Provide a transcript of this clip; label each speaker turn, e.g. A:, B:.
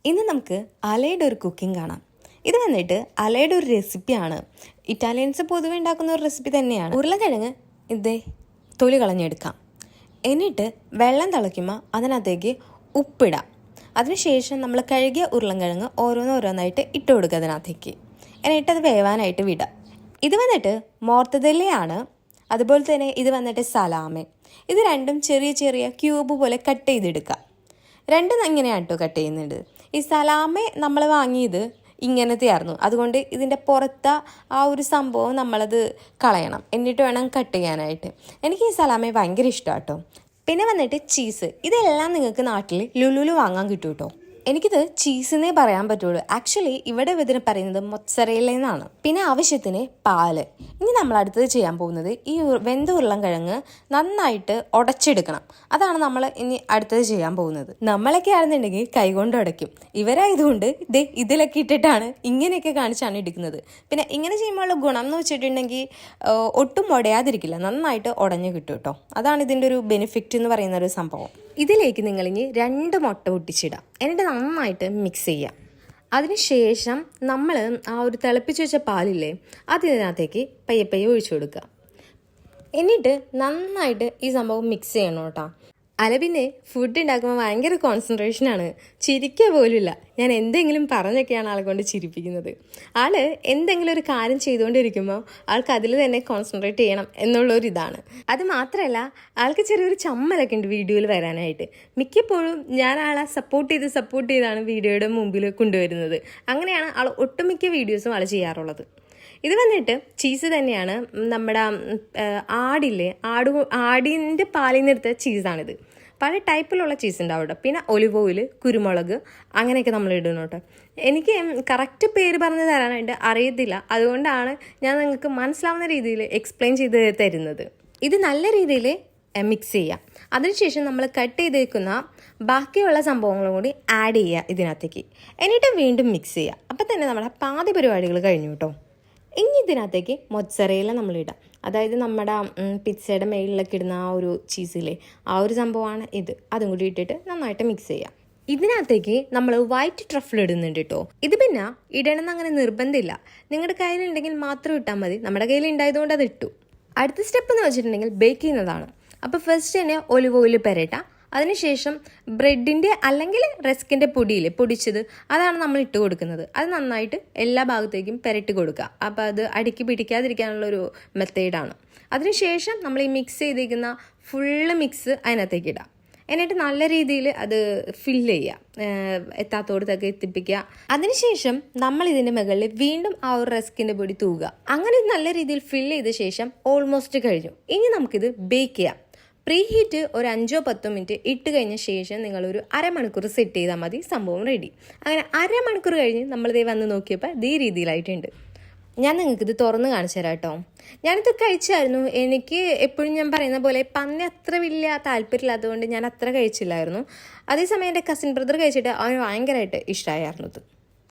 A: ഇന്ന് നമുക്ക് അലയുടെ ഒരു കുക്കിംഗ് കാണാം. ഇത് വന്നിട്ട് അലയുടെ ഒരു റെസിപ്പിയാണ്. ഇറ്റാലിയൻസ് പൊതുവെ ഉണ്ടാക്കുന്ന ഒരു റെസിപ്പി തന്നെയാണ്. ഉരുളക്കിഴങ്ങ് ഇതേ തൊലി കളഞ്ഞെടുക്കാം. എന്നിട്ട് വെള്ളം തിളയ്ക്കുമ്പോൾ അതിനകത്തേക്ക് ഉപ്പിടാം. അതിനുശേഷം നമ്മൾ കഴുകിയ ഉരുളക്കിഴങ്ങ് ഓരോന്നോരോന്നായിട്ട് ഇട്ട് കൊടുക്കുക അതിനകത്തേക്ക്. എന്നിട്ട് അത് വേവാനായിട്ട് വിടാം. ഇത് വന്നിട്ട് മോർത്തദല്ലയാണ്. അതുപോലെ തന്നെ ഇത് വന്നിട്ട് സലാമെ. ഇത് രണ്ടും ചെറിയ ചെറിയ ക്യൂബ് പോലെ കട്ട് ചെയ്തെടുക്കുക. രണ്ടും ഇങ്ങനെയാണ് കേട്ടോ കട്ട് ചെയ്യുന്നത്. ഈ സലാമെ നമ്മൾ വാങ്ങിയത് ഇങ്ങനത്തെ ആയിരുന്നു. അതുകൊണ്ട് ഇതിൻ്റെ പുറത്തെ ആ ഒരു സംഭവം നമ്മളത് കളയണം. എന്നിട്ട് വേണം കട്ട് ചെയ്യാനായിട്ട്. എനിക്ക് ഈ സലാമെ ഭയങ്കര ഇഷ്ടമാണ് കേട്ടോ. പിന്നെ വന്നിട്ട് ചീസ്. ഇതെല്ലാം നിങ്ങൾക്ക് നാട്ടിൽ ലുലുലു വാങ്ങാൻ കിട്ടും കേട്ടോ. എനിക്കിത് ചീസെന്നേ പറയാൻ പറ്റുള്ളൂ. ആക്ച്വലി ഇവിടെ ഇതിന് പറയുന്നത് മൊസറേല എന്നാണ്. പിന്നെ ആവശ്യത്തിന് പാല്. ഇനി നമ്മൾ അടുത്തത് ചെയ്യാൻ പോകുന്നത് ഈ വെന്ത ഉരുളക്കിഴങ്ങ് നന്നായിട്ട് ഉടച്ചെടുക്കണം. അതാണ് നമ്മൾ ഇനി അടുത്തത് ചെയ്യാൻ പോകുന്നത്. നമ്മളൊക്കെ ആണെന്നുണ്ടെങ്കിൽ കൈകൊണ്ട് ഉടയ്ക്കും. ഇവരായതുകൊണ്ട് ഇതിലൊക്കെ ഇട്ടിട്ടാണ് ഇങ്ങനെയൊക്കെ കാണിച്ചാണ് എടുക്കുന്നത്. പിന്നെ ഇങ്ങനെ ചെയ്യുമ്പോഴുള്ള ഗുണം എന്ന് വെച്ചിട്ടുണ്ടെങ്കിൽ ഒട്ടും ഉടയാതിരിക്കില്ല, നന്നായിട്ട് ഉടഞ്ഞു കിട്ടും കേട്ടോ. അതാണ് ഇതിൻ്റെ ഒരു ബെനിഫിറ്റ് എന്ന് പറയുന്ന ഒരു സംഭവം. ഇതിലേക്ക് നിങ്ങളിനി 2 മുട്ട പൊട്ടിച്ചിടാം. എന്നിട്ട് നന്നായിട്ട് മിക്സ് ചെയ്യാം. അതിനുശേഷം നമ്മൾ ആ ഒരു തിളപ്പിച്ച് വെച്ച പാലില്ലേ അതിനകത്തേക്ക് പയ്യെ പയ്യെ ഒഴിച്ചു കൊടുക്കുക. എന്നിട്ട് നന്നായിട്ട് ഈ സംഭവം മിക്സ് ചെയ്യണം കേട്ടോ. അല പിന്നെ ഫുഡ് ഉണ്ടാക്കുമ്പോൾ ഭയങ്കര കോൺസെൻട്രേഷനാണ്. ചിരിക്കുക പോലുമില്ല. ഞാൻ എന്തെങ്കിലും പറഞ്ഞൊക്കെയാണ് ആളെ കൊണ്ട് ചിരിപ്പിക്കുന്നത്. ആള് എന്തെങ്കിലും ഒരു കാര്യം ചെയ്തുകൊണ്ടിരിക്കുമ്പോൾ ആൾക്ക് അതിൽ തന്നെ കോൺസെൻട്രേറ്റ് ചെയ്യണം എന്നുള്ളൊരിതാണ്. അത് മാത്രമല്ല ആൾക്ക് ചെറിയൊരു ചമ്മലൊക്കെ ഉണ്ട് വീഡിയോയിൽ വരാനായിട്ട്. മിക്കപ്പോഴും ഞാൻ ആളെ സപ്പോർട്ട് ചെയ്താണ് വീഡിയോയുടെ മുമ്പിൽ കൊണ്ടുവരുന്നത്. അങ്ങനെയാണ് ആൾ ഒട്ടുമിക്ക വീഡിയോസും ആൾ ചെയ്യാറുള്ളത്. ഇത് വന്നിട്ട് ചീസ് തന്നെയാണ്. നമ്മുടെ ആടിൻ്റെ പാലിൽ നിന്നെടുത്ത ചീസാണിത്. പല ടൈപ്പിലുള്ള ചീസ് ഉണ്ടാവും കേട്ടോ. പിന്നെ ഒലിവ് ഓയിൽ, കുരുമുളക് അങ്ങനെയൊക്കെ നമ്മൾ ഇടണം കേട്ടോ. എനിക്ക് കറക്റ്റ് പേര് പറഞ്ഞു തരാനായിട്ട് അറിയത്തില്ല. അതുകൊണ്ടാണ് ഞാൻ നിങ്ങൾക്ക് മനസ്സിലാവുന്ന രീതിയിൽ എക്സ്പ്ലെയിൻ ചെയ്ത് തരുന്നത്. ഇത് നല്ല രീതിയിൽ മിക്സ് ചെയ്യാം. അതിനുശേഷം നമ്മൾ കട്ട് ചെയ്ത് വെക്കുന്ന ബാക്കിയുള്ള സംഭവങ്ങളും കൂടി ആഡ് ചെയ്യുക ഇതിനകത്തേക്ക്. എന്നിട്ട് വീണ്ടും മിക്സ് ചെയ്യുക. അപ്പം തന്നെ നമ്മുടെ പാതി പരിപാടികൾ കഴിഞ്ഞു കേട്ടോ. ഇനി ഇതിനകത്തേക്ക് മൊസറേല നമ്മളിടാം. അതായത് നമ്മുടെ പിസ്സയുടെ മേളിലൊക്കെ ഇടുന്ന ആ ഒരു ചീസിലെ ആ ഒരു സംഭവമാണ് ഇത്. അതും കൂടി ഇട്ടിട്ട് നന്നായിട്ട് മിക്സ് ചെയ്യാം. ഇതിനകത്തേക്ക് നമ്മൾ വൈറ്റ് ട്രഫിൾ ഇടുന്നുണ്ട് കേട്ടോ. ഇത് പിന്നെ ഇടണമെന്ന് അങ്ങനെ നിർബന്ധമില്ല. നിങ്ങളുടെ കയ്യിലുണ്ടെങ്കിൽ മാത്രം ഇട്ടാൽ മതി. നമ്മുടെ കയ്യിൽ ഉണ്ടായതുകൊണ്ട് അത് ഇട്ടു. അടുത്ത സ്റ്റെപ്പ് എന്ന് വെച്ചിട്ടുണ്ടെങ്കിൽ ബേക്ക് ചെയ്യുന്നതാണ്. അപ്പോൾ ഫസ്റ്റ് തന്നെ ഒലിവ് ഓയിൽ പെരട്ടാം. അതിനുശേഷം ബ്രെഡിൻ്റെ അല്ലെങ്കിൽ റസ്കിൻ്റെ പൊടിയില്ലേ പൊടിച്ചത് അതാണ് നമ്മൾ ഇട്ട് കൊടുക്കുന്നത്. അത് നന്നായിട്ട് എല്ലാ ഭാഗത്തേക്കും പെരട്ടി കൊടുക്കുക. അപ്പോൾ അത് അടുക്കി പിടിക്കാതിരിക്കാനുള്ളൊരു മെത്തേഡാണ്. അതിനുശേഷം നമ്മൾ ഈ മിക്സ് ചെയ്തിരിക്കുന്ന ഫുള്ള് മിക്സ് അതിനകത്തേക്ക് ഇടാം. എന്നിട്ട് നല്ല രീതിയിൽ അത് ഫില്ല് ചെയ്യുക, എത്താത്തോടത്തൊക്കെ എത്തിപ്പിക്കുക. അതിനുശേഷം നമ്മൾ ഇതിൻ്റെ മുകളിൽ വീണ്ടും ആ ഒരു റസ്കിൻ്റെ പൊടി തൂകുക. അങ്ങനെ നല്ല രീതിയിൽ ഫില്ല് ചെയ്ത ശേഷം ഓൾമോസ്റ്റ് കഴിഞ്ഞു. ഇനി നമുക്കിത് ബേക്ക് ചെയ്യാം. പ്രീ ഹീറ്റ് ഒരു 5-10 മിനിറ്റ് ഇട്ട് കഴിഞ്ഞ ശേഷം നിങ്ങളൊരു അരമണിക്കൂർ സെറ്റ് ചെയ്താൽ മതി. സംഭവം റെഡി. അങ്ങനെ അരമണിക്കൂർ കഴിഞ്ഞ് നമ്മളിതേ വന്ന് നോക്കിയപ്പോൾ ഈ രീതിയിലായിട്ടുണ്ട്. ഞാൻ നിങ്ങൾക്കിത് തുറന്ന് കാണിച്ചു തരാം കേട്ടോ. ഞാനിത് കഴിച്ചായിരുന്നു. എനിക്ക് എപ്പോഴും ഞാൻ പറയുന്ന പോലെ പന്നി അത്ര വലിയ താല്പര്യമില്ലാത്തതുകൊണ്ട് ഞാൻ അത്ര കഴിച്ചില്ലായിരുന്നു. അതേസമയം എൻ്റെ കസിൻ ബ്രദർ കഴിച്ചിട്ട് അവന് ഭയങ്കരമായിട്ട് ഇഷ്ടമായിരുന്നു ഇത്.